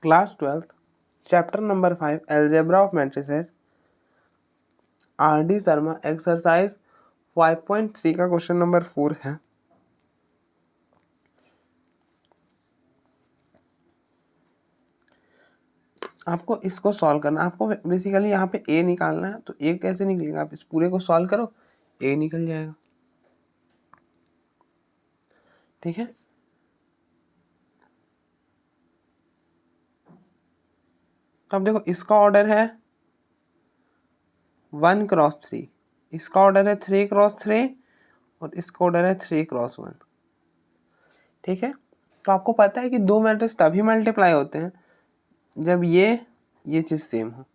Class 12th chapter number 5 algebra of matrices RD. Sharma exercise 5.3 का question number 4 है। आपको इसको सॉल्व करना, आपको बेसिकली यहाँ पे ए निकालना है। तो ए कैसे निकलेगा, आप इस पूरे को सॉल्व करो, ए निकल जाएगा। ठीक है, तो अब देखो इसका ऑर्डर है 1 क्रॉस 3, इसका ऑर्डर है 3 क्रॉस 3 और इसका ऑर्डर है 3 क्रॉस 1। ठीक है, तो आपको पता है कि दो मैट्रिक्स तभी मल्टीप्लाई होते हैं जब ये चीज़ सेम हो।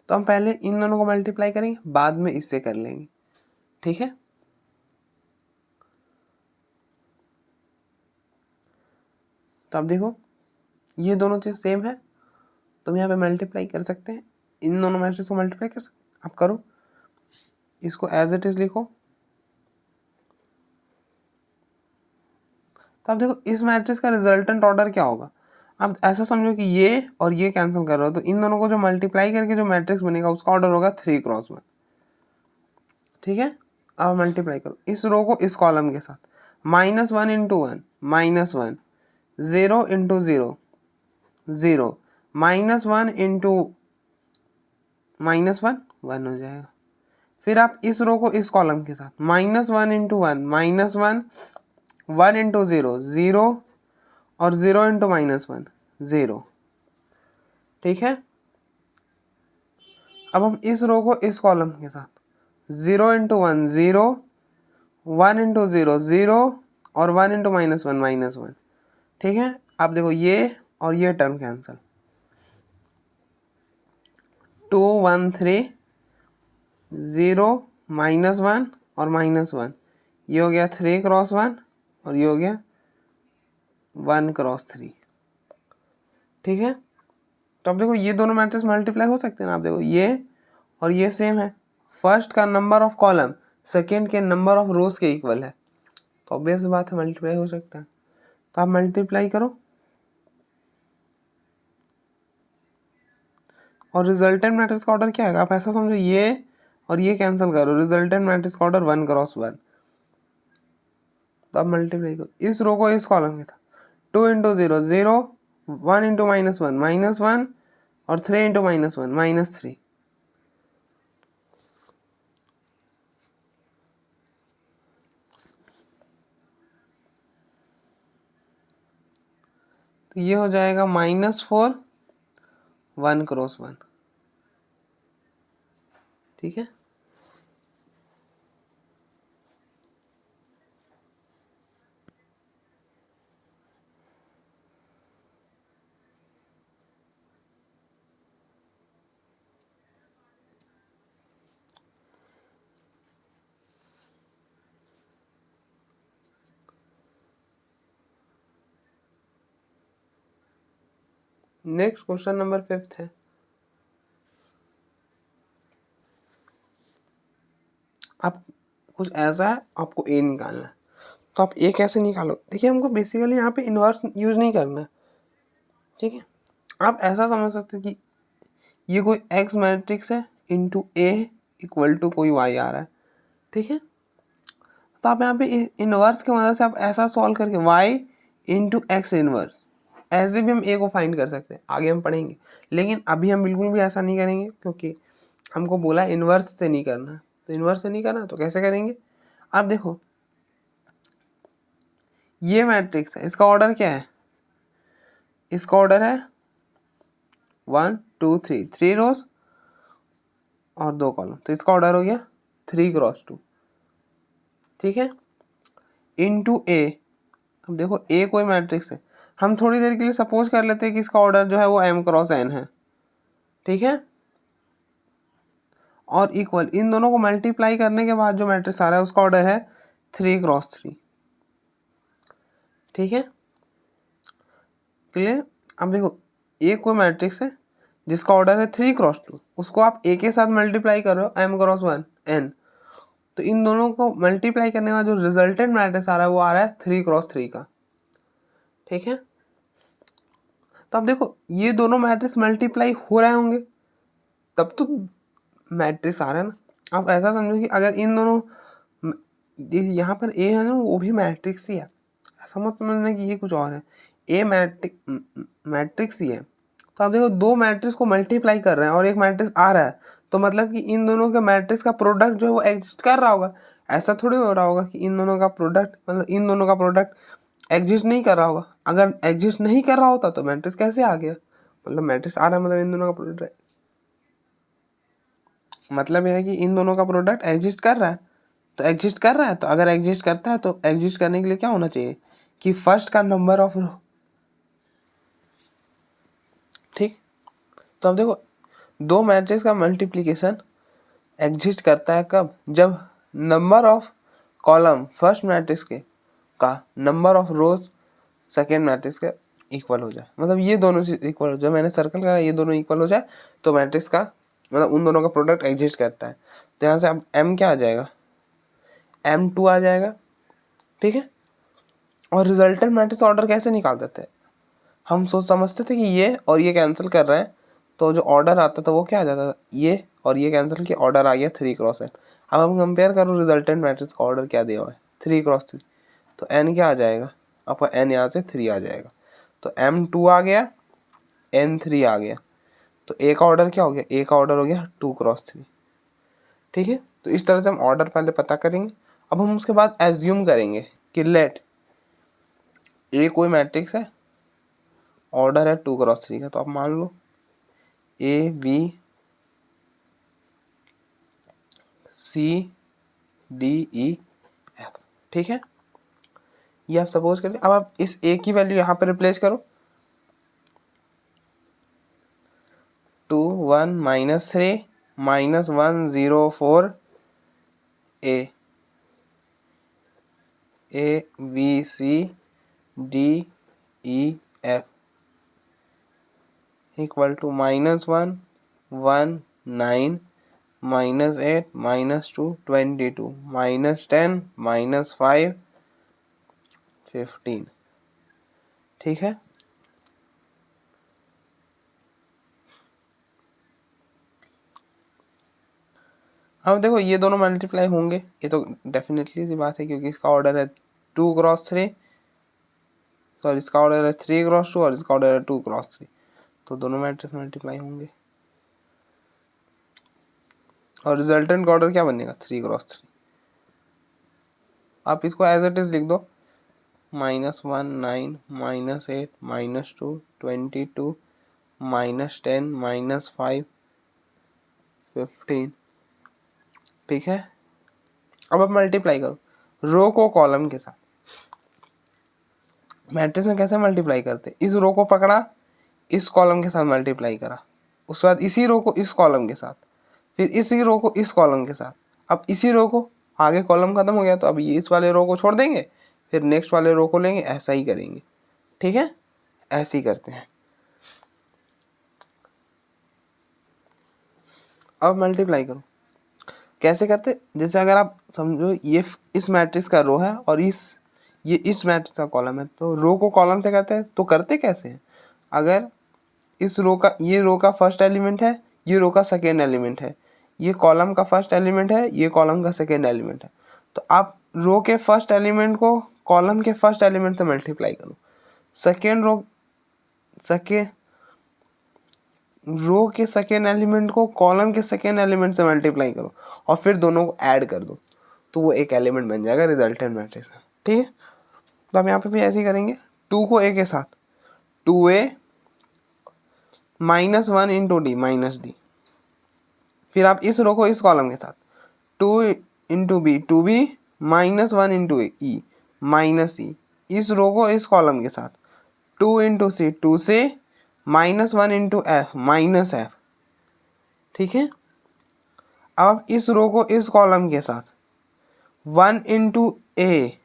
तो हम पहले इन दोनों को मल्टीप्लाई करेंगे, बाद में इससे कर लेंगे। ठीक है, तो अब देखो ये दोनों चीज़ सेम है तो हम यहाँ पे मल्टीप्लाई कर सकते हैं, इन दोनों मैट्रिक्स को मल्टीप्लाई कर सकते हैं। आप करो, इसको एज इट इज लिखो। तो अब देखो इस मैट्रिक्स का रिजल्टेंट ऑर्डर क्या होगा। अब ऐसा समझो कि ये और ये कैंसिल कर रहे हो, तो इन दोनों को जो मल्टीप्लाई करके जो मैट्रिक्स बनेगा उसका ऑर्डर होगा 3 क्रॉस 1। ठीक है, अब मल्टीप्लाई करो इस रो को इस कॉलम के साथ, -1 इंटू 1 -1, 0 इंटू 0 0, -1 इंटू -1 1 हो जाएगा। फिर आप इस रो को इस कॉलम के साथ, -1 इंटू 1 -1, 1 इंटू 0 0 और 0 इंटू -1 0। ठीक है, अब हम इस रो को इस कॉलम के साथ, 0 इंटू 1 0, 1 इंटू 0 0 और 1 इंटू -1 -1। ठीक है, आप देखो ये और ये टर्म कैंसिल, 2 1 3 0 -1 और -1, ये हो गया 3 क्रॉस 1 और ये हो गया 1 क्रॉस 3। ठीक है, तो अब देखो ये दोनों मैट्रिक्स मल्टीप्लाई हो सकते हैं ना। आप देखो ये और ये सेम है, फर्स्ट का नंबर ऑफ कॉलम सेकेंड के नंबर ऑफ रोज के इक्वल है, तो ऑब्वियस बात है मल्टीप्लाई हो सकता है। तो आप मल्टीप्लाई करो और रिजल्टेंट मैट्रिक्स का ऑर्डर क्या है, आप ऐसा समझो ये और ये कैंसिल करो, रिजल्टेंट मैट्रिक्स का ऑर्डर 1 क्रॉस 1। तो आप मल्टीप्लाई करो इस रो को इस कॉलम के था, 2 इंटू 0 0, 1 इंटू -1 -1 और 3 इंटू -1 -3। तो ये हो जाएगा -4 1 क्रॉस 1। ठीक है, नेक्स्ट क्वेश्चन नंबर 5 है। आप कुछ ऐसा है, आपको ए निकालना है। तो आप ए कैसे निकालो, देखिए हमको बेसिकली यहाँ पे इन्वर्स यूज नहीं करना है। ठीक है, आप ऐसा समझ सकते हैं कि ये कोई एक्स मैट्रिक्स है इंटू ए इक्वल टू कोई वाई आ रहा है। ठीक है, तो आप यहाँ पे इनवर्स की मदद से आप ऐसा सॉल्व करके वाई इंटू एक्स इनवर्स ऐसे भी हम ए को फाइंड कर सकते हैं, आगे हम पढ़ेंगे। लेकिन अभी हम बिल्कुल भी ऐसा नहीं करेंगे क्योंकि हमको बोला इनवर्स से नहीं करना। तो इनवर्स से नहीं करना तो कैसे करेंगे, आप देखो ये मैट्रिक्स है, इसका ऑर्डर क्या है, इसका ऑर्डर है 1 2 3, 3 रोज और 2 कॉलम, तो इसका ऑर्डर हो गया 3 क्रॉस 2। ठीक है, इनटू ए, अब देखो ए कोई मैट्रिक्स है, हम थोड़ी देर के लिए सपोज कर लेते हैं कि इसका ऑर्डर जो है वो m क्रॉस n है। ठीक है, और इक्वल इन दोनों को मल्टीप्लाई करने के बाद जो मैट्रिक्स आ रहा है उसका ऑर्डर है 3 क्रॉस 3। ठीक है, क्लियर। अब देखो ए कोई मैट्रिक्स है जिसका ऑर्डर है 3 क्रॉस 2, उसको आप ए के साथ मल्टीप्लाई कर रहे हो m क्रॉस 1 n, तो इन दोनों को मल्टीप्लाई करने के बाद जो रिजल्टेंट मैट्रिक्स आ रहा है वो आ रहा है 3 क्रॉस 3 का। ठीक है, तो अब देखो ये दोनों मैट्रिक्स मल्टीप्लाई हो रहे होंगे तब तो मैट्रिक्स आ रहा है ना। आप ऐसा समझो कि अगर इन दोनों यहाँ पर ए है ना वो भी मैट्रिक्स ही है, ऐसा मत समझना कि ये कुछ और है। ए मैट्रिक्स ही है। तो आप देखो दो मैट्रिक्स को मल्टीप्लाई कर रहे हैं और एक मैट्रिक्स आ रहा है, तो मतलब कि इन दोनों के मैट्रिक्स का प्रोडक्ट जो है वो एग्जिस्ट कर रहा होगा। ऐसा थोड़ी हो रहा होगा कि इन दोनों का प्रोडक्ट मतलब इन दोनों का प्रोडक्ट एग्जिस्ट नहीं कर रहा होगा। अगर एग्जिस्ट नहीं कर रहा होता तो मैट्रिक्स कैसे आ गया, मतलब मैट्रिक्स आ रहा है मतलब इन दोनों का प्रोडक्ट, मतलब यह है कि इन दोनों का प्रोडक्ट एग्जिस्ट कर रहा है। तो एग्जिस्ट कर रहा है, तो अगर एग्जिस्ट करता है तो एग्जिस्ट करने के लिए क्या होना चाहिए कि फर्स्ट का नंबर ऑफ रो, ठीक। तो अब देखो दो मैट्रिक्स का मल्टीप्लिकेशन एग्जिस्ट करता है कब, जब number of column first matrix के का number of rose second matrix के इक्वल हो जाए। मतलब ये दोनों से इक्वल हो जाए, मैंने सर्कल करा ये दोनों इक्वल हो जाए तो मैट्रिक्स का मतलब उन दोनों का प्रोडक्ट एग्जिस्ट करता है। तो यहाँ से अब m क्या आ जाएगा, m2 आ जाएगा, ठीक है। और रिजल्टेंट मैट्रिक्स ऑर्डर कैसे निकाल देते हैं, हम सोच समझते थे कि ये और ये कैंसिल कर रहे हैं तो जो ऑर्डर आता था वो क्या आ जाता था, ये और ये कैंसिल किया ऑर्डर आ गया 3x n। अब हम कंपेयर करो रिजल्टेंट मैट्रिक्स का ऑर्डर क्या दिया हुआ है 3x3, तो n क्या आ जाएगा आपका, n यहाँ से 3 आ जाएगा। तो m2 आ गया, n3 आ गया, तो a का ऑर्डर क्या हो गया, a का ऑर्डर हो गया 2x3, ठीक है। तो इस तरह से हम ऑर्डर पहले पता करेंगे। अब हम उसके बाद एज्यूम करेंगे कि लेट a कोई मैट्रिक्स है, ऑर्डर है 2x3 का, तो आप मान लो ABCDEF, ठीक है। ये आप सपोज करें। अब आप इस a की वैल्यू यहाँ पे रिप्लेस करो, 2 1 -3 -1 0 4 ABCDEF इक्वल टू -1 1 9 -8 -2 22 -10 -5 15, ठीक है। अब देखो ये दोनों मल्टीप्लाई होंगे, ये तो डेफिनेटली सी बात है क्योंकि इसका ऑर्डर है 2x3, सॉरी इसका ऑर्डर है 3x2 और इसका ऑर्डर है 2x3, तो दोनों मैट्रिक्स मल्टीप्लाई होंगे और रिजल्टेंट का ऑर्डर क्या बनेगा 3x3। आप इसको एज इट इज लिख दो, -1 9 -8 -2 22 -10 -5 15, ठीक है। अब आप मल्टीप्लाई करो रो को कॉलम के साथ। मैट्रिक्स में कैसे मल्टीप्लाई करते, इस रो को पकड़ा इस कॉलम के साथ मल्टीप्लाई करा, उसके बाद इसी रो को इस कॉलम के साथ, फिर इसी रो को इस कॉलम के साथ, अब इसी रो को आगे कॉलम खत्म हो गया तो अब ये इस वाले रो को छोड़ देंगे, फिर नेक्स्ट वाले रो को लेंगे, ऐसा ही करेंगे, ठीक है। ऐसे ही करते हैं। अब मल्टीप्लाई करो, कैसे करते, जैसे अगर आप समझो ये इस मैट्रिक्स का रो है और ये इस मैट्रिक्स का कॉलम है, तो रो को कॉलम से करते हैं, तो करते कैसे हैं, अगर इस रो का ये रो का फर्स्ट एलिमेंट है, ये रो का सेकेंड एलिमेंट है, ये कॉलम का फर्स्ट एलिमेंट है, ये कॉलम का सेकेंड एलिमेंट है, तो आप रो के फर्स्ट एलिमेंट को कॉलम के फर्स्ट एलिमेंट से मल्टीप्लाई करो, सेकेंड रो के सेकेंड एलिमेंट को कॉलम के सेकेंड एलिमेंट से मल्टीप्लाई करो और फिर दोनों को ऐड कर दो, तो वो एक एलिमेंट बन जाएगा रिजल्टेंट मैट्रिक्स का, ठीक है। तो हम यहाँ पे भी ऐसे ही करेंगे, 2 को a के साथ 2a -1 इंटू डी -d, फिर आप इस रो को इस कॉलम के साथ 2 इंटू बी 2b -1 इंटू ई -e, इस रो को इस कॉलम के साथ 2 इंटू सी 2c -1 इंटू एफ -f, ठीक है। अब इस रो को इस कॉलम के साथ 1 इंटू ए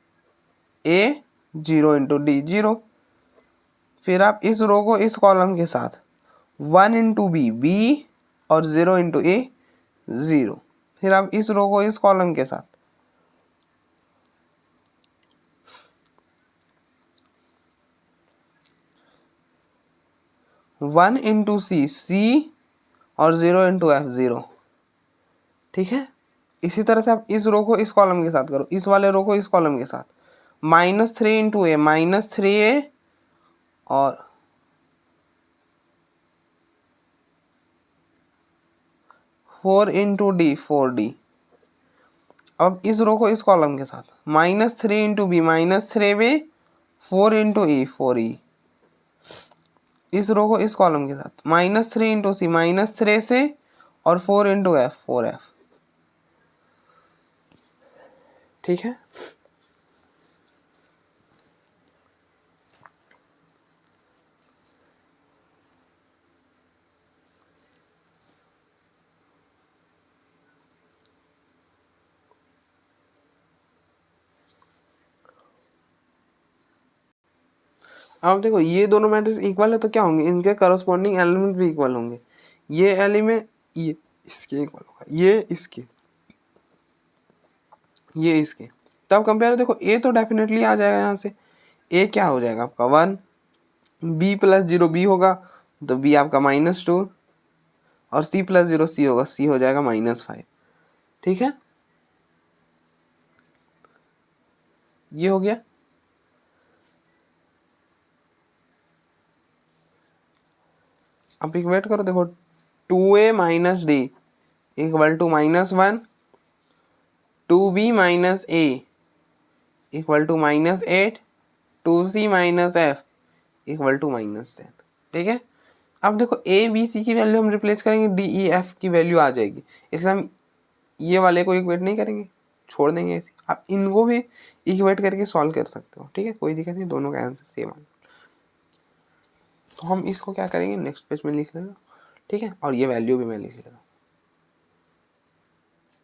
0 इंटू डी 0, फिर आप इस रो को इस कॉलम के साथ 1 इंटू बी और 0 इंटू ए 0, फिर आप इस रो को इस कॉलम के साथ 1 इंटू सी और 0 इंटू एफ 0। ठीक है, इसी तरह से आप इस रो को इस कॉलम के साथ करो, इस वाले रो को इस कॉलम के साथ। -3 इंटू ए -3a और 4 इंटू डी 4d। अब इस रो को इस कॉलम के साथ -3 इंटू बी -3b 4 इंटू ई 4e। इस रो को इस कॉलम के साथ -3 इंटू सी -3c और 4 इंटू एफ 4f। ठीक है, अब देखो ये दोनों मैट्रिक्स इक्वल है तो क्या होंगे, इनके करस्पॉन्डिंग एलिमेंट भी इक्वल होंगे। ये एलिमेंट ये इसके इक्वल होगा, ये इसके, ये इसके। तब कंपेयर देखो ए तो डेफिनेटली आ जाएगा यहाँ से। ए क्या हो जाएगा आपका 1, बी प्लस 0 बी होगा तो बी आपका -2 और सी प्लस 0 सी होगा, सी हो जाएगा -5। ठीक है, ये हो गया। अब इक्वेट करो, देखो 2a minus D equal to -1, 2b minus A equal to -8, 2c minus F equal to -10। ठीक है, अब देखो ए बी सी की वैल्यू हम रिप्लेस करेंगे, डी ई एफ की वैल्यू आ जाएगी, इसलिए हम ये वाले को इक्वेट नहीं करेंगे, छोड़ देंगे ऐसे। आप इनको भी इक्वेट करके सॉल्व कर सकते हो। ठीक है, कोई दिक्कत नहीं, दोनों का आंसर सेम है। तो हम इसको क्या करेंगे, नेक्स्ट पेज में लिख लेना। ठीक है, और ये वैल्यू भी मैं लिख लेगा।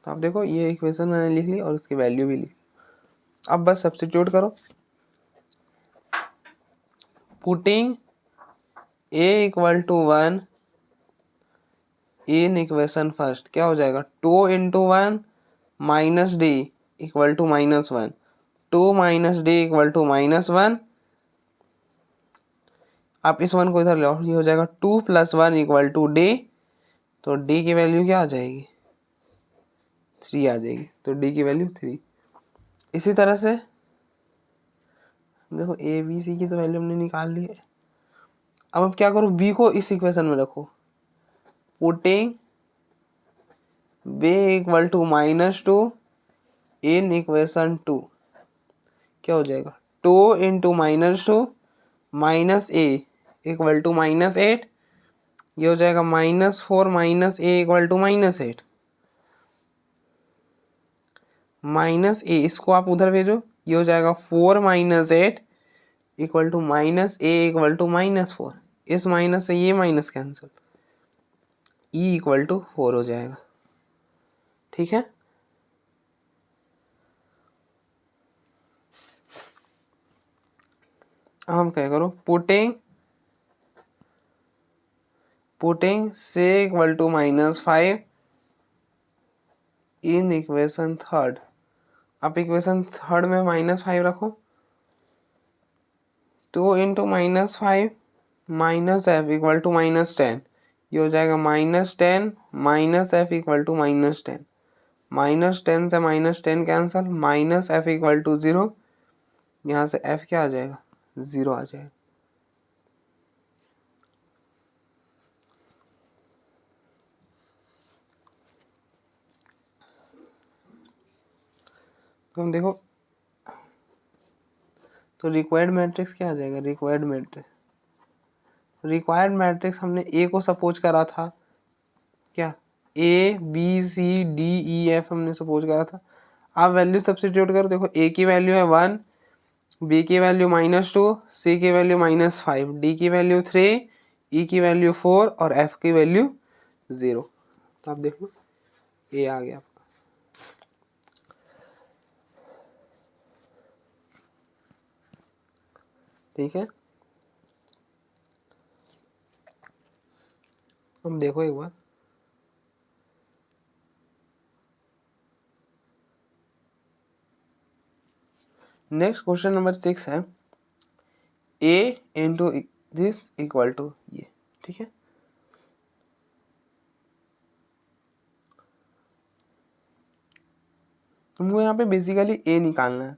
तो आप देखो ये इक्वेशन मैंने लिख ली और उसकी वैल्यू भी लिख। अब बस सब्स्टिट्यूट करो, putting a equal to 1 in equation first, क्या हो जाएगा 2 into 1 minus D equal to -1, 2 minus D equal to -1। आप इस 1 को इधर ले आओ, ये हो जाएगा 2 + 1 इक्वल टू डी। तो डी की वैल्यू क्या आ जाएगी, 3 आ जाएगी। तो डी की वैल्यू 3। इसी तरह से देखो ए बी सी की तो वैल्यू हमने निकाल ली है। अब क्या करो, बी को इस इक्वेशन में रखो, putting b equal to -2 in equation 2, क्या हो जाएगा 2 into -2 minus A equal to -8, ये हो जाएगा -4 minus A equal to -8। Minus a इसको आप उधर भेजो, ये हो जाएगा 4 minus 8 equal to minus A equal to -4। इस माइनस से ये minus cancel, e equal to 4 हो जाएगा। ठीक है, अब हम क्या करो, putting C equal to -5 in equation third. आप इक्वेशन थर्ड में -5 रखो, 2 into -5 minus F equal to -10, ये हो जाएगा -10 माइनस एफ इक्वल टू -10। -10 से -10 cancel, minus F equal to 0, यहाँ से एफ क्या आ जाएगा 0 आ जाएगा। तो हम देखो, तो रिक्वायर्ड मैट्रिक्स क्या आ जाएगा, रिक्वायर्ड मैट्रिक्स हमने ए को सपोज करा था, क्या A B C D E F हमने सपोज करा था। आप वैल्यू सब्स्टिट्यूट करो, देखो ए की वैल्यू है 1, बी की वैल्यू -2, सी की वैल्यू -5, डी की वैल्यू 3, ई की वैल्यू 4 और एफ की वैल्यू 0। तो आप देखो ए आ गया आपका। ठीक है, अब देखो एक बार, नेक्स्ट क्वेश्चन नंबर 6 है, a into this equal to ये। ठीक है। हमको यहाँ पे बेसिकली ए निकालना है,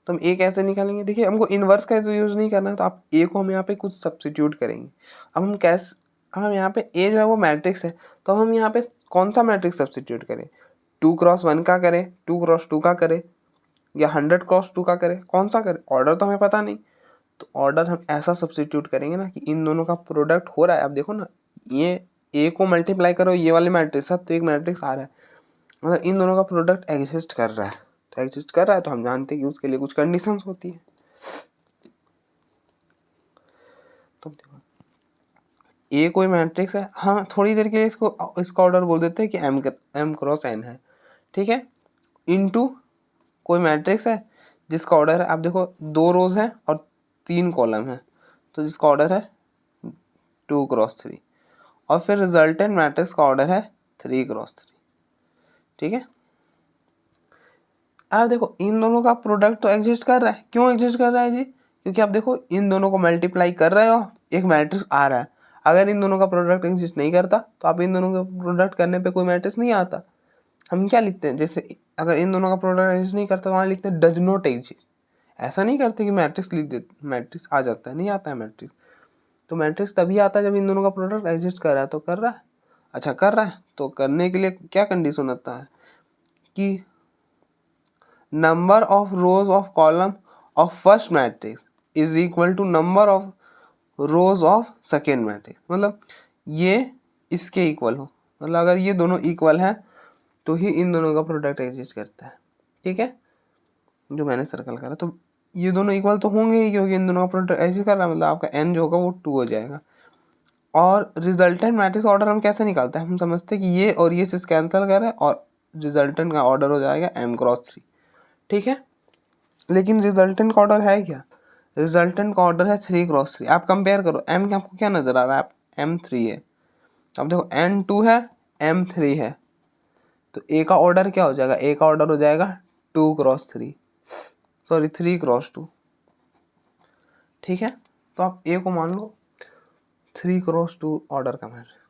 तो हम ए कैसे निकालेंगे? देखिए हमको इन्वर्स का यूज नहीं करना है, तो आप ए को हम यहाँ पे कुछ सब्स्टिट्यूट करेंगे। अब हम यहाँ पे ए जो है वो मैट्रिक्स है, तो हम यहाँ पे कौन सा मैट्रिक्स सब्स्टिट्यूट करें? 2x1 का करें, 2x2 का करें, या 100x2 का करें? कौन सा करें? ऑर्डर तो हमें पता नहीं, तो ऑर्डर हम ऐसा सब्स्टिट्यूट करेंगे ना कि इन दोनों का प्रोडक्ट हो रहा है। अब देखो ना, ये ए को मल्टीप्लाई करो ये वाले मैट्रिक्स साथ, तो एक मैट्रिक्स आ रहा है, मतलब इन दोनों का प्रोडक्ट एग्जिस्ट कर रहा है। तो एग्जिस्ट कर रहा है तो हम जानते हैं कि उसके लिए कुछ कंडीशंस होती है। तो देखो ए कोई मैट्रिक्स है, हाँ थोड़ी देर के लिए इसका ऑर्डर बोल देते हैं कि m क्रॉस n है, ठीक है, इनटू कोई मैट्रिक्स है जिसका ऑर्डर है, आप देखो 2 रोज है और 3 कॉलम है, तो जिसका ऑर्डर है 2x3, और फिर रिजल्टेंट मैट्रिक्स का ऑर्डर है 3x3, ठीक है। अब देखो इन दोनों का प्रोडक्ट तो एग्जिस्ट कर रहा है। क्यों एग्जिस्ट कर रहा है जी? क्योंकि आप देखो इन दोनों को मल्टीप्लाई कर रहे हो, एक मैट्रिक्स आ रहा है। अगर इन दोनों का प्रोडक्ट एग्जिस्ट नहीं करता तो आप इन दोनों का प्रोडक्ट करने पे कोई मैट्रिक्स नहीं आता। हम क्या लिखते हैं, जैसे अगर इन दोनों का प्रोडक्ट एग्जिस्ट नहीं करता, वहाँ लिखते हैं डज नॉट एग्जिस्ट। ऐसा नहीं करते कि मैट्रिक्स लिख देते, मैट्रिक्स आ जाता है, नहीं आता है मैट्रिक्स। तो मैट्रिक्स तभी आता है जब इन दोनों का प्रोडक्ट एग्जिस्ट कर रहा है, तो कर रहा है। अच्छा कर रहा है तो करने के लिए क्या कंडीशन होता है कि number of rows of column of first matrix is equal to number of rows of second matrix. मतलब ये इसके इक्वल हो, मतलब अगर ये दोनों इक्वल है तो ही इन दोनों का प्रोडक्ट एग्जिस्ट करता है, ठीक है, जो मैंने सर्कल करा। तो ये दोनों इक्वल तो होंगे ही, क्योंकि इन दोनों का प्रोडक्ट एग्जिस्ट कर रहा है, मतलब आपका n जो होगा वो 2 हो जाएगा। और रिजल्टेंट मैट्रिक्स ऑर्डर हम कैसे निकालते हैं? हम समझते हैं कि ये और ये चीज कैंसिल करें और रिजल्टेंट का ऑर्डर हो जाएगा m×3, ठीक है। लेकिन रिजल्टेंट का ऑर्डर है क्या? रिजल्टेंट का ऑर्डर है 3×3। आप कंपेयर करो, m का आपको क्या नजर आ रहा है? m3 है। अब देखो n2 है, m3 है, तो a का ऑर्डर क्या हो जाएगा? a का ऑर्डर हो जाएगा 2×3, सॉरी 3×2, ठीक है। तो आप a को मान लो 3×2 ऑर्डर का मैटर।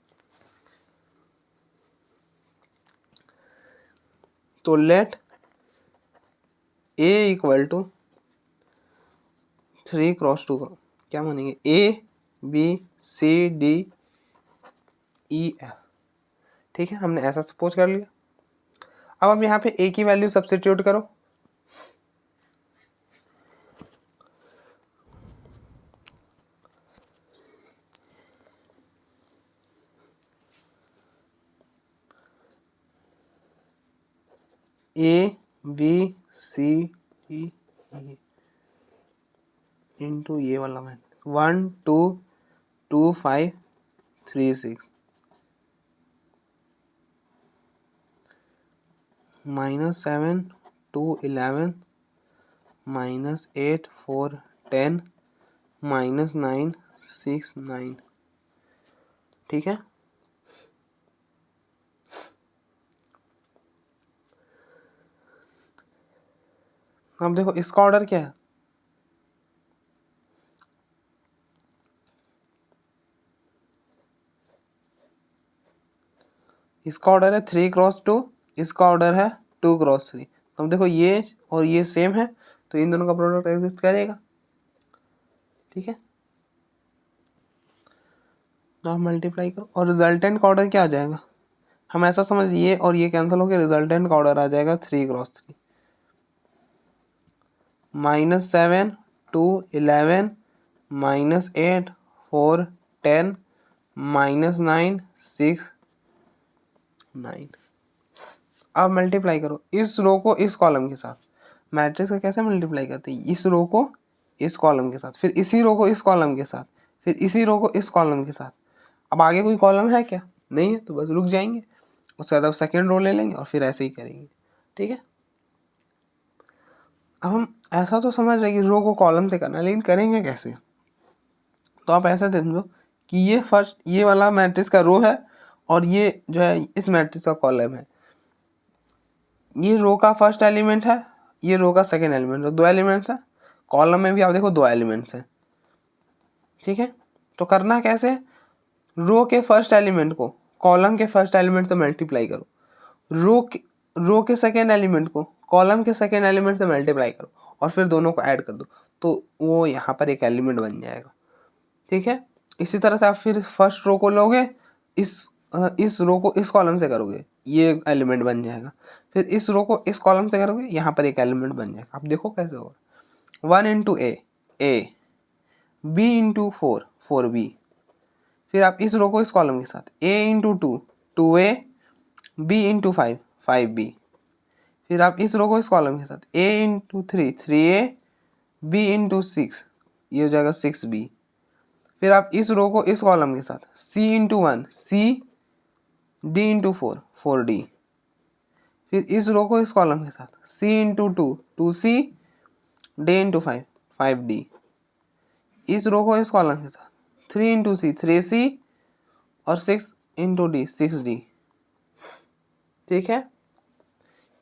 तो लेट a इक्वल टू 3×2 का क्या मानेंगे? a b c d e f, ठीक है, हमने ऐसा सपोज कर लिया। अब हम यहाँ पे a की वैल्यू सब्स्टिट्यूट करो, a b c d e into ये वाला मैन 1 2 2 5 3 6 -7 2 11 -8 4 10 -9 6 9, ठीक है। अब देखो इसका ऑर्डर क्या है? इसका ऑर्डर है 3×2, इसका ऑर्डर है 2×3। अब देखो ये और ये सेम है, तो इन दोनों का प्रोडक्ट एग्जिस्ट करेगा, ठीक है। तो आप मल्टीप्लाई करो और रिजल्टेंट का ऑर्डर क्या आ जाएगा? हम ऐसा समझ, ये और ये कैंसिल हो गया, रिजल्टेंट का ऑर्डर आ जाएगा 3×3, -7 2 11 -8 4 10 -9 6 9। अब मल्टीप्लाई करो इस रो को इस कॉलम के साथ। मैट्रिक्स का कैसे मल्टीप्लाई करते हैं? इस रो को इस कॉलम के साथ, फिर इसी रो को इस कॉलम के साथ, फिर इसी रो को इस कॉलम के साथ। अब आगे कोई कॉलम है क्या? नहीं है, तो बस रुक जाएंगे, उसके बाद अब सेकेंड रो ले लेंगे और फिर ऐसे ही करेंगे, ठीक है। अब हम ऐसा तो समझ रहे कि रो को कॉलम से करना है, लेकिन करेंगे कैसे? तो आप ऐसा समझो कि ये फर्स्ट ये वाला मैट्रिक्स का रो है और ये जो है इस मैट्रिक्स का कॉलम है। ये रो का फर्स्ट एलिमेंट है, ये रो का सेकेंड एलिमेंट है, 2 एलिमेंट्स है। कॉलम में भी आप देखो 2 एलिमेंट्स हैं, ठीक है। तो करना कैसे? रो के फर्स्ट एलिमेंट को कॉलम के फर्स्ट एलिमेंट से मल्टीप्लाई करो, रो के सेकेंड एलिमेंट को कॉलम के सेकेंड एलिमेंट से मल्टीप्लाई करो और फिर दोनों को ऐड कर दो, तो वो यहाँ पर एक एलिमेंट बन जाएगा। ठीक है, इसी तरह से आप फिर फर्स्ट रो को लोगे, इस रो को इस कॉलम से करोगे, ये एलिमेंट बन जाएगा। फिर इस रो को इस कॉलम से करोगे, यहाँ पर एक एलिमेंट बन जाएगा। आप देखो कैसे होगा। 1 इंटू ए, बी इंटू 4 बी। फिर आप इस रो को इस कॉलम के साथ a into 2 a, b into 5 B. फिर आप इस रो को इस कॉलम के साथ a into 3 a, b into 6, ये हो जाएगा 6b। फिर आप इस रो को इस कॉलम के साथ c into 1 c, d into 4 d। फिर इस रो को इस कॉलम के साथ c into 2 c, d into 5 d। इस रो को इस कॉलम के साथ 3 इंटू सी 3c और 6 इंटू डी 6d। ठीक है,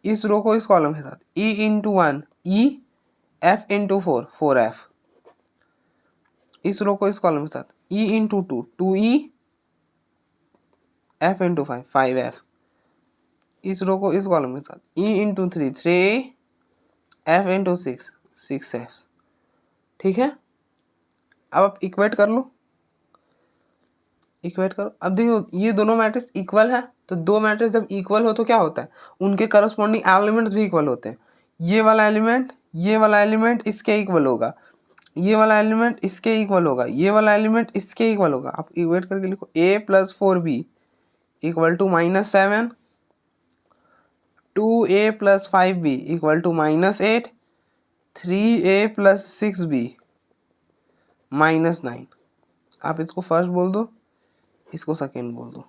इस रो को इस कॉलम के साथ e into 1 e, f into 4 f। इस रो को इस कॉलम के साथ e into 2 e, f into 5 f। इस रो को इस कॉलम के साथ e into 3 a, f into 6 f। ठीक है, अब आप इक्वेट कर लो, इक्वेट करो। अब देखो ये दोनों मैट्रिक्स इक्वल है, तो दो मैट्रिक्स जब इक्वल हो तो क्या होता है, उनके करस्पॉन्डिंग एलिमेंट्स भी इक्वल होते हैं। ये वाला एलिमेंट इसके इक्वल होगा, ये वाला एलिमेंट इसके इक्वल होगा, ये वाला एलिमेंट इसके इक्वल होगा। आप इक्वेट करके लिखो a plus 4b equal to -7, 2a plus 5b equal to -8, 3a plus 6b -9। आप इसको फर्स्ट बोल दो, इसको सेकेंड बोल दो।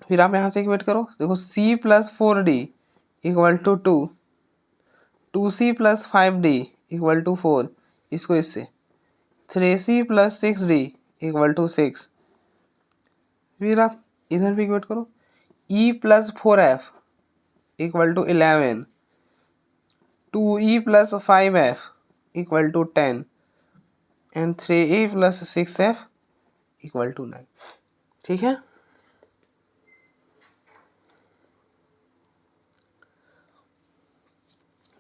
फिर आप यहाँ से इक्वेट करो, देखो c plus 4d equal to 2c plus 5d equal to 4, इसको इससे 3c plus 6d equal to 6। फिर आप इधर भी इक्वेट करो, e plus 4f equal to 11, 2e plus 5f equal to 10 and 3e plus 6f equal to 9। ठीक है,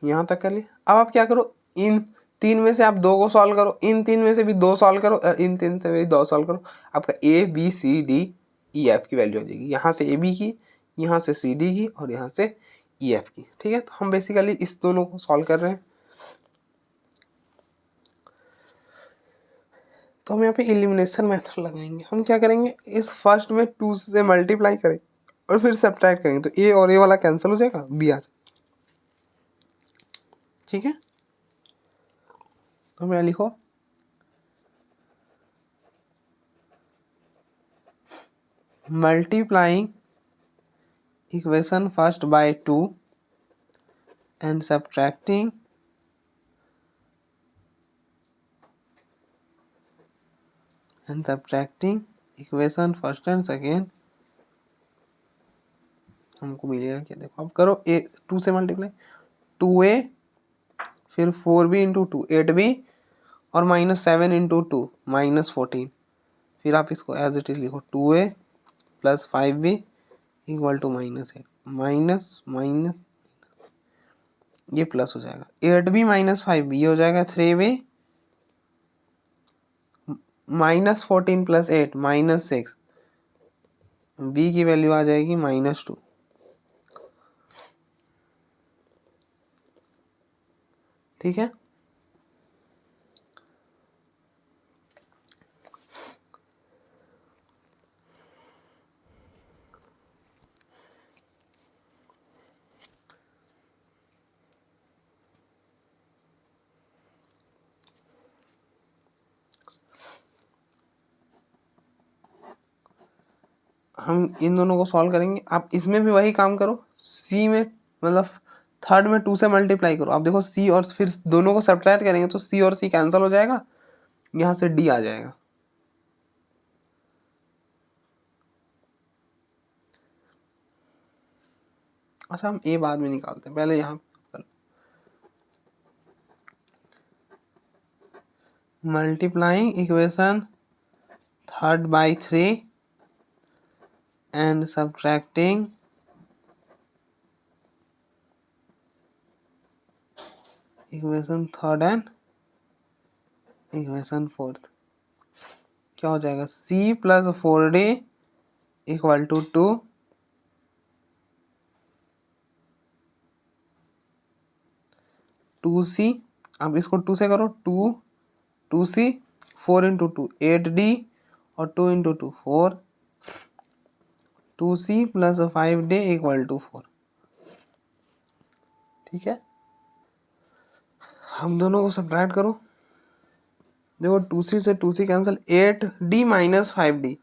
यहाँ तक कर लिया। अब आप क्या करो, इन तीन में से आप दो को सॉल्व करो, इन तीन में से भी दो सॉल्व करो, इन तीन से भी दो सॉल्व करो। आपका A B C D E F की वैल्यू आ जाएगी, यहाँ से ए बी की, यहाँ से सी डी की और यहाँ से ई एफ की। ठीक है, तो हम बेसिकली इस दोनों को सॉल्व कर रहे हैं। तो हम यहाँ पे एलिमिनेशन मेथड लगाएंगे। हम क्या करेंगे, इस फर्स्ट में 2 से मल्टीप्लाई करेंगे और फिर सब्ट्रैक्ट करेंगे, तो ए और ए वाला कैंसिल हो जाएगा, बी आ जाएगा। ठीक है, तो मैं लिखो multiplying equation first by 2 and subtracting equation first and second. हमको मिलेगा क्या, देखो अब करो, ए 2 से मल्टीप्लाई, 2a फिर 4b इंटू 2 8b और -7 इंटू 2 -14। फिर आप इसको एज इट इज लिखो 2a plus 5b equal to -8 minus ये प्लस हो जाएगा, 8b माइनस 5b ये हो जाएगा 3b -14 प्लस 8 -6, b की वैल्यू आ जाएगी -2। ठीक है, हम इन दोनों को सॉल्व करेंगे। आप इसमें भी वही काम करो, सी में मतलब थर्ड में 2 से मल्टीप्लाई करो। आप देखो सी और फिर दोनों को सब्ट्रैक्ट करेंगे तो सी और सी कैंसिल हो जाएगा, यहाँ से डी आ जाएगा। अच्छा, हम ए बाद में निकालते हैं, पहले यहाँ multiplying equation 3rd by 3 and subtracting equation 3rd and equation 4th। क्या हो जाएगा? c plus 4d equal to 2, 2c, अब इसको 2 से करो, 2c, 4 इंटू 2 8d और 2 into 2 4, 2c plus 5d equal to 4। ठीक है, हम दोनों को सब्ट्रैक्ट करो। देखो 2c से 2c cancel, 8d minus 5d,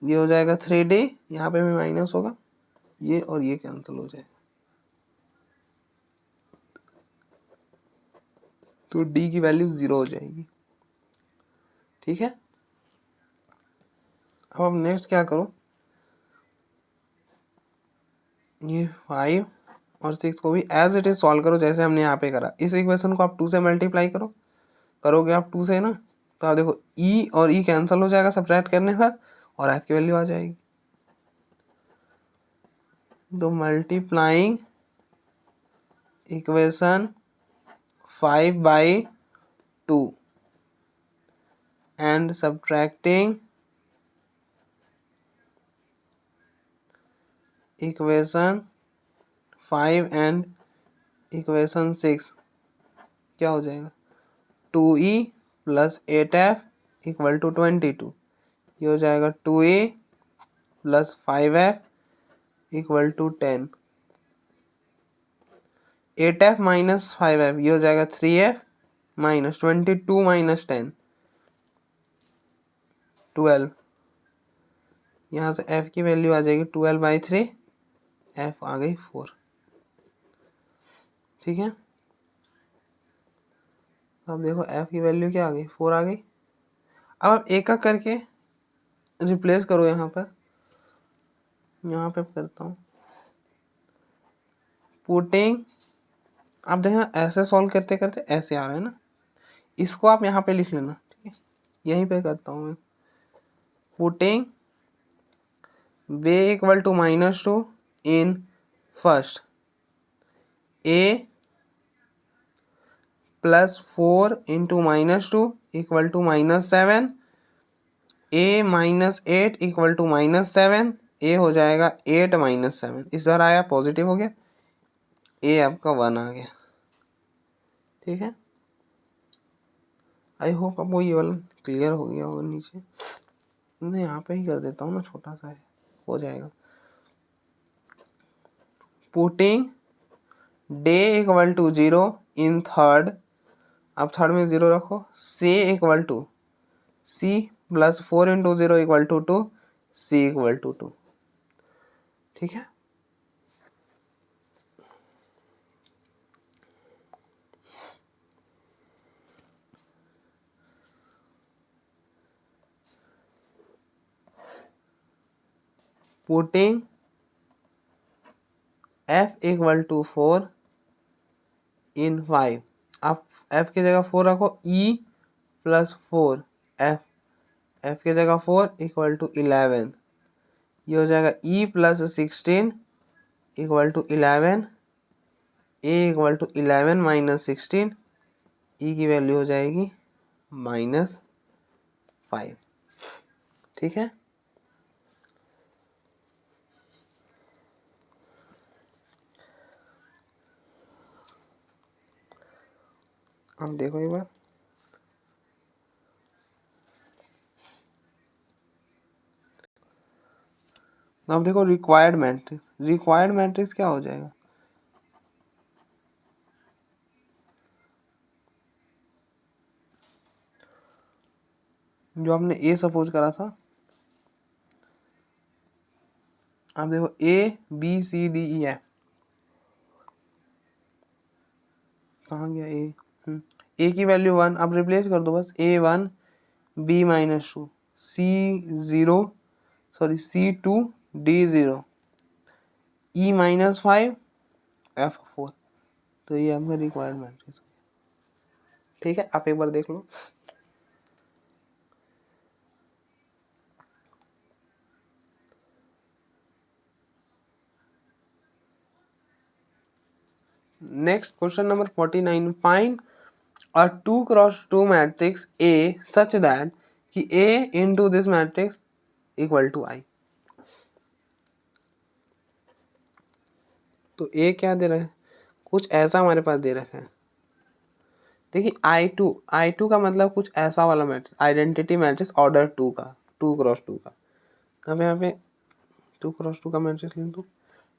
ये हो जाएगा 3d, यहाँ पे भी माइनस होगा, ये और ये कैंसिल हो जाएगा, तो d की वैल्यू 0 हो जाएगी। ठीक है, अब नेक्स्ट क्या करो, ये 5 और 6 को भी एज इट इज सॉल्व करो जैसे हमने यहाँ पे करा। इस इक्वेशन को आप 2 से मल्टीप्लाई करो, करोगे आप 2 से ना, तो आप देखो e और e कैंसिल हो जाएगा सब्ट्रैक्ट करने पर और f की वैल्यू आ जाएगी। तो multiplying equation 5 by 2 and subtracting equation 5 and equation 6 क्या हो जाएगा? 2e plus 8f equal to 22, ये हो जाएगा 2a plus 5f equal to 10, 8f minus 5f ये हो जाएगा 3f माइनस 22 माइनस 10 12, यहाँ से f की वैल्यू आ जाएगी 12/3, f आ गई 4। ठीक है, अब देखो f की वैल्यू क्या आ गई? 4 आ गई। अब आप एक एक करके रिप्लेस करो, यहाँ पे करता हूँ पुटिंग। आप देखना ऐसे सॉल्व करते करते ऐसे आ रहा है ना, इसको आप यहाँ पे लिख लेना। ठीक है, यहीं पे करता हूँ मैं, putting b equal to -2 in first, a plus 4 into -2 equal to -7, a minus 8 equal to -7, a हो जाएगा 8 माइनस 7, इस बार आया पॉजिटिव हो गया, a आपका 1 आ गया। ठीक है, आई होप आपको ये वाला क्लियर हो गया होगा। नीचे मैं यहाँ पे ही कर देता हूँ ना, छोटा सा है, हो जाएगा। Putting D equal to 0 in third, आप थर्ड में 0 रखो, c equal to c plus 4 into 0 equal to 2, c equal to 2। ठीक है, putting f equal to 4 in 5, आप f की जगह 4 रखो, e प्लस 4 f की जगह 4 इक्वल टू 11, ये हो जाएगा e plus 16 equal to 11, a equal to 11 minus 16, e की वैल्यू हो जाएगी -5। ठीक है, अब देखो एक बार, अब देखो रिक्वायर्ड मैट्रिक्स क्या हो जाएगा? जो आपने ए सपोज करा था, आप देखो A B C D E F, कहाँ गया ए? ए की वैल्यू 1, आप रिप्लेस कर दो बस, a1 b-2 c0 c2 d0 e-5 f4, तो ये आपका रिक्वायर्ड मैट्रिक्स। ठीक है, आप एक बार देख लो। Next question number 49, find a 2x2 matrix A such that कि A into this matrix equal to I। तो A क्या दे रहा है, कुछ ऐसा हमारे पास दे रखा है। देखिए I2 का मतलब कुछ ऐसा वाला मैट्रिक्स, आइडेंटिटी मैट्रिक्स ऑर्डर 2 का, 2x2 का। अब यहाँ पे 2x2 का मैट्रिक्स लिख दूँ,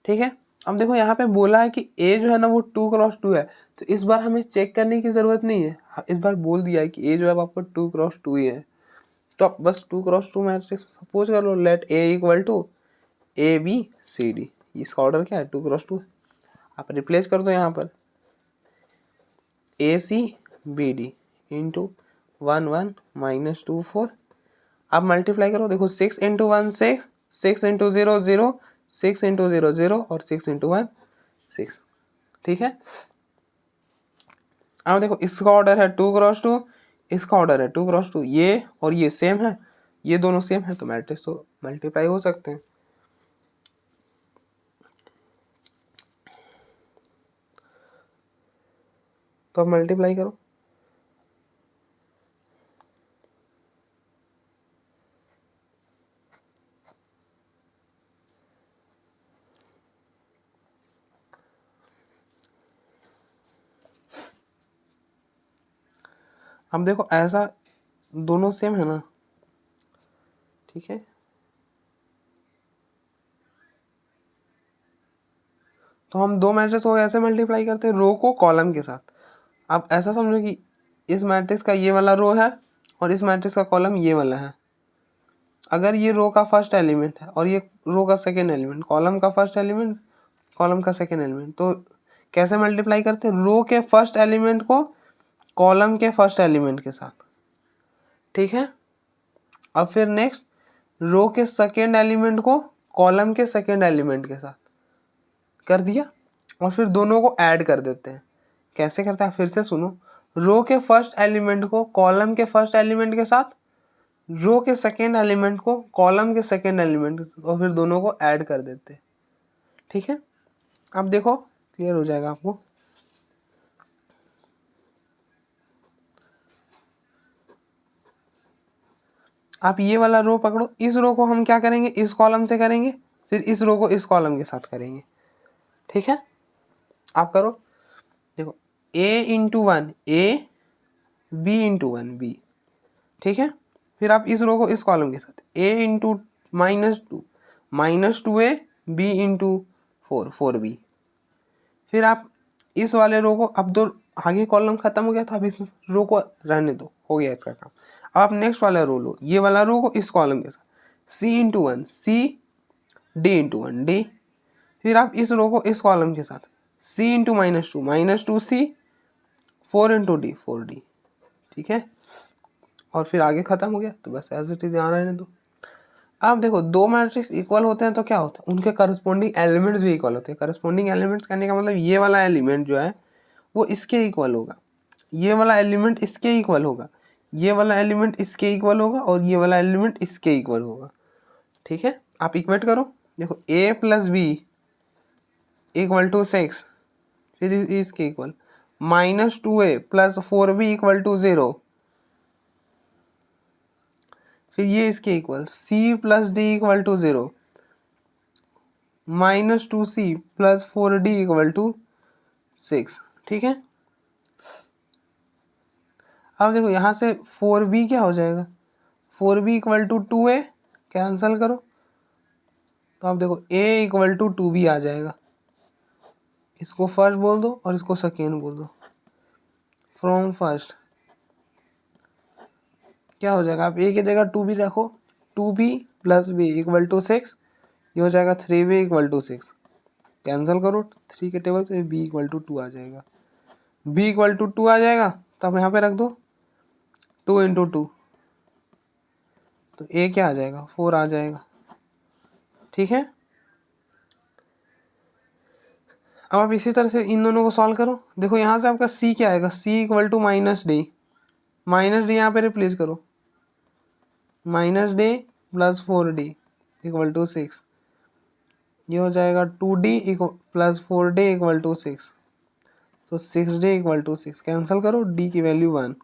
ठीक है। अब देखो यहाँ पे बोला है कि A जो है ना वो 2x2 है, तो इस बार हमें चेक करने की ज़रूरत नहीं है। इस बार बोल दिया है कि A जो है आपको 2x2 ही है, तो आप बस 2x2 मैट्रिक्स सपोज कर लो, let A equal to ABCD। इसका ऑर्डर क्या है, 2x2। आप रिप्लेस कर दो यहाँ पर ACBD इंटू 1 1 -2 4। आप मल्टीप्लाई करो, देखो 6 इंटू 1 6, 6 इंटू 0 0, 6 इंटू 0 0 और 6 इंटू 1 6, ठीक है। अब देखो इसका ऑर्डर है 2x2, इसका ऑर्डर है 2x2, ये और ये सेम है, ये दोनों सेम है, तो मैट्रिक्स तो मल्टीप्लाई हो सकते हैं। तो अब मल्टीप्लाई करो, अब देखो ऐसा दोनों सेम है ना, ठीक है। तो हम दो मैट्रिक्स को ऐसे मल्टीप्लाई करते हैं, रो को कॉलम के साथ। आप ऐसा समझो कि इस मैट्रिक्स का ये वाला रो है और इस मैट्रिक्स का कॉलम ये वाला है। अगर ये रो का फर्स्ट एलिमेंट है और ये रो का सेकेंड एलिमेंट, कॉलम का फर्स्ट एलिमेंट, कॉलम का सेकेंड एलिमेंट, तो कैसे मल्टीप्लाई करते हैं, रो के फर्स्ट एलिमेंट को कॉलम के फर्स्ट एलिमेंट के साथ, ठीक है। अब फिर नेक्स्ट रो के सेकेंड एलिमेंट को कॉलम के सेकेंड एलिमेंट के साथ कर दिया, और फिर दोनों को ऐड कर देते हैं। कैसे करते हैं, फिर से सुनो, रो के फर्स्ट एलिमेंट को कॉलम के फर्स्ट एलिमेंट के साथ, रो के सेकेंड एलिमेंट को कॉलम के सेकेंड एलिमेंट, और फिर दोनों को ऐड कर देते हैं, ठीक है। अब देखो क्लियर हो जाएगा आपको। आप ये वाला रो पकड़ो, इस रो को हम क्या करेंगे, इस कॉलम से करेंगे, फिर इस रो को इस कॉलम के साथ करेंगे, ठीक है। आप करो, देखो A into 1 A, B into 1 B, ठीक है। फिर आप इस रो को इस कॉलम के साथ A into -2 A B into 4 B। फिर आप इस वाले रो को, अब दो आगे कॉलम खत्म हो गया था, अब इस रो को रहने दो, हो गया इसका काम। अब आप नेक्स्ट वाला रो लो, ये वाला रो को इस कॉलम के साथ C into 1 C, D into 1 D। फिर आप इस रो को इस कॉलम के साथ C into -2 C, 4 into D 4D, ठीक है। और फिर आगे खत्म हो गया, तो बस एज इट इज यहाँ रहने दो। अब देखो दो मैट्रिक्स इक्वल होते हैं तो क्या होता है, उनके करस्पॉन्डिंग एलिमेंट्स भी इक्वल होते हैं। करस्पॉन्डिंग एलिमेंट्स कहने का मतलब ये वाला एलिमेंट जो है वो इसके इक्वल होगा, ये वाला एलिमेंट इसके इक्वल होगा, ये वाला एलिमेंट इसके इक्वल होगा, और ये वाला एलिमेंट इसके इक्वल होगा, ठीक है। आप इक्वेट करो, देखो A plus B equal to 6, फिर इसके equal -2A plus 4B equal to 0, फिर ये इसके equal C plus D equal to 0, -2C plus 4D equal to 6, ठीक है। अब देखो यहाँ से 4B क्या हो जाएगा, 4B equal to 2A, cancel करो, तो अब देखो A इक्वल टू 2B आ जाएगा। इसको फर्स्ट बोल दो और इसको सेकेंड बोल दो। फ्रॉम फर्स्ट क्या हो जाएगा, आप A की जगह 2B रखो, 2B plus B equal to 6, ये हो जाएगा 3B इक्वल टू 6, कैंसिल करो 3 के टेबल से, B इक्वल टू 2 आ जाएगा, B इक्वल टू 2 आ जाएगा, तो आप यहाँ पे रख दो 2 इंटू 2, तो A क्या आ जाएगा 4 आ जाएगा, ठीक है। अब आप इसी तरह से इन दोनों को सॉल्व करो, देखो यहाँ से आपका C क्या आएगा, C equal to -D, -D यहाँ पे रिप्लेस करो, -D plus 4D equal to 6, ये हो जाएगा 2D plus 4D equal to 6, तो 6d इक्वल टू 6, कैंसिल करो, d की वैल्यू 1,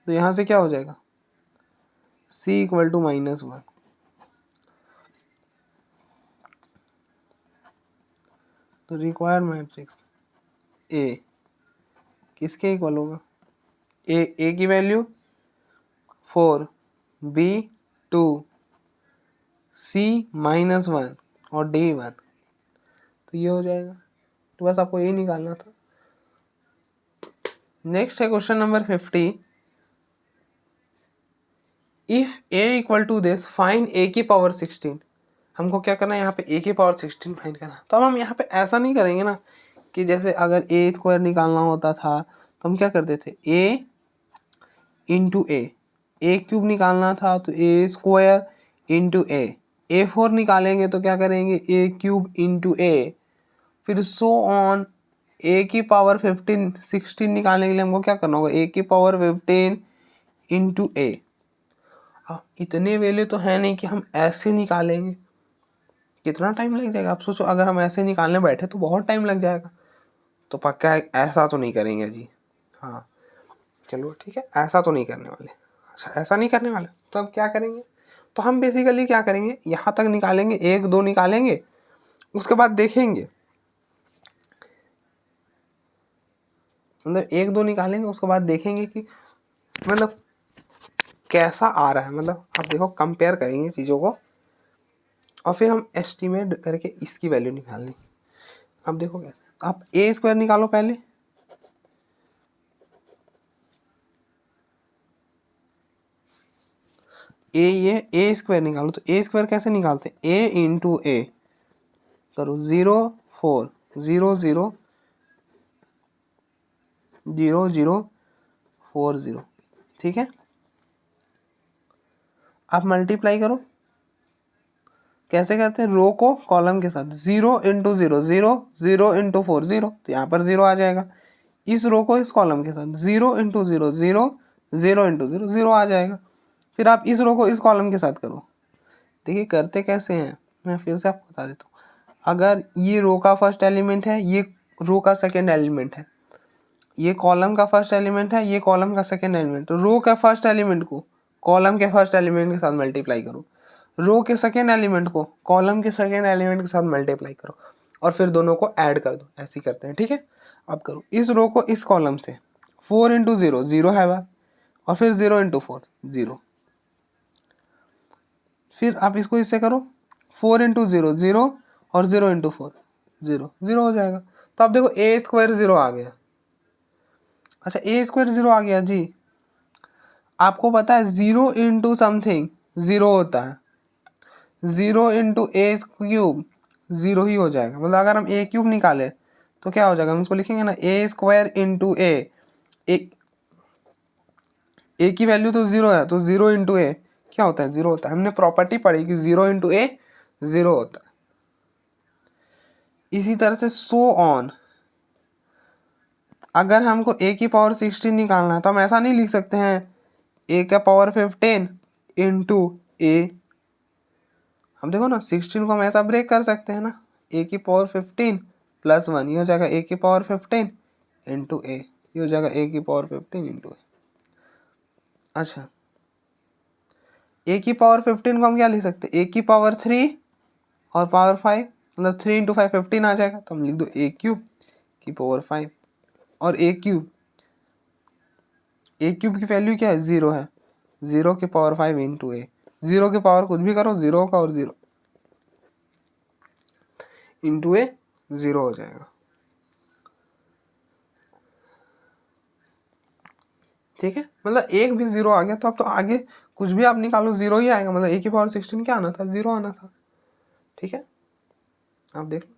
तो यहाँ से क्या हो जाएगा, c इक्वल टू -1। तो रिक्वायर्ड मैट्रिक्स A किसके इक्वल होगा, A की वैल्यू 4, B 2, C -1 और D 1, तो ये हो जाएगा। तो बस आपको ये निकालना था। नेक्स्ट है question number 50। If A equal to this find A की पावर 16। हमको क्या करना है, यहाँ पे A की पावर 16 फाइंड करना है। तो अब हम यहाँ पे ऐसा नहीं करेंगे ना कि जैसे अगर A स्क्वायर निकालना होता था तो हम क्या करते थे, A इंटू A क्यूब निकालना था तो A स्क्वायर इंटू A4 निकालेंगे तो क्या करेंगे, A क्यूब इंटू A, फिर सो ऑन A की पावर 16 निकालने के लिए हमको क्या करना होगा, A की पावर 15 इंटू A। अब इतने वैल्यू तो है नहीं कि हम ऐसे निकालेंगे, कितना टाइम लग जाएगा आप सोचो। अगर हम ऐसे निकालने बैठे तो बहुत टाइम लग जाएगा, तो पक्का ऐसा तो नहीं करेंगे जी। हाँ चलो ठीक है, ऐसा तो नहीं करने वाले। अच्छा ऐसा नहीं करने वाले, तो अब क्या करेंगे, तो हम बेसिकली क्या करेंगे, यहाँ तक निकालेंगे, 1 2 निकालेंगे, उसके बाद देखेंगे, मतलब 1 2 निकालेंगे, उसके बाद देखेंगे कि मतलब कैसा आ रहा है। मतलब आप देखो, कंपेयर करेंगे चीज़ों को और फिर हम एस्टिमेट करके इसकी वैल्यू निकालनी। अब देखो कैसे, आप A स्क्वायर निकालो पहले, ये A स्क्वायर निकालो। तो A स्क्वायर कैसे निकालते हैं, A इंटू A करो, 0 4 0 0 0 0 4 0, ठीक है। आप मल्टीप्लाई करो, कैसे करते हैं, रो को कॉलम के साथ, 0 इंटू 0 0 0 इंटू 4 0, तो यहाँ पर 0 आ जाएगा। इस रो को इस कॉलम के साथ, 0 इंटू 0 0 0 इंटू 0 0 आ जाएगा। फिर आप इस रो को इस कॉलम के साथ करो। देखिए करते कैसे हैं, मैं फिर से आपको बता देता हूँ। अगर ये रो का फर्स्ट एलिमेंट है, ये रो का सेकेंड एलिमेंट है, ये कॉलम का फर्स्ट एलिमेंट है, ये कॉलम का सेकेंड एलिमेंट, रो के फर्स्ट एलिमेंट को कॉलम के फर्स्ट एलिमेंट के साथ मल्टीप्लाई करो, रो के सेकेंड एलिमेंट को कॉलम के सेकेंड एलिमेंट के साथ मल्टीप्लाई करो और फिर दोनों को ऐड कर दो। ऐसे ही करते हैं, ठीक है। अब करो इस रो को इस कॉलम से, 4 इंटू 0 0 है वह, और फिर 0 इंटू 4 0, फिर आप इसको इससे करो, 4 इंटू 0 0 और 0 इंटू 4 0 0 हो जाएगा। तो आप देखो A स्क्वायर 0 आ गया। अच्छा A स्क्वायर 0 आ गया जी। आपको पता है 0 इंटू समथिंग 0 होता है, 0 इंटू A क्यूब 0 ही हो जाएगा। मतलब अगर हम A क्यूब निकाले तो क्या हो जाएगा, हम इसको लिखेंगे ना, A स्क्वायर इंटू A की वैल्यू तो 0 है, तो 0 इंटू A क्या होता है, 0 होता है। हमने प्रॉपर्टी पढ़ी कि 0 इंटू A 0 होता है। इसी तरह से सो ऑन, अगर हमको A की पावर 16 निकालना है तो हम ऐसा नहीं लिख सकते हैं A का पावर 15 इंटू A। हम देखो ना 16 को हम ऐसा ब्रेक कर सकते हैं ना, A की पावर 15 प्लस 1, ये हो जाएगा A की पावर 15 इंटू A, ये हो जाएगा A की पावर 15 इंटू A। अच्छा A की पावर 15 को हम क्या लिख सकते हैं, A की पावर 3 और पावर 5, मतलब 3 इंटू 5 15 आ जाएगा। तो हम लिख दो A क्यूब की पावर 5 और A क्यूब की वैल्यू क्या है, 0 है, 0 की पावर 5 इंटू A, 0 की पावर कुछ भी करो, 0 का और 0 इंटू A 0 हो जाएगा, ठीक है। मतलब एक भी 0 आ गया तो अब तो आगे कुछ भी आप निकालो 0 ही आएगा। मतलब A की पावर 16 क्या आना था, 0 आना था, ठीक है। आप देख लो।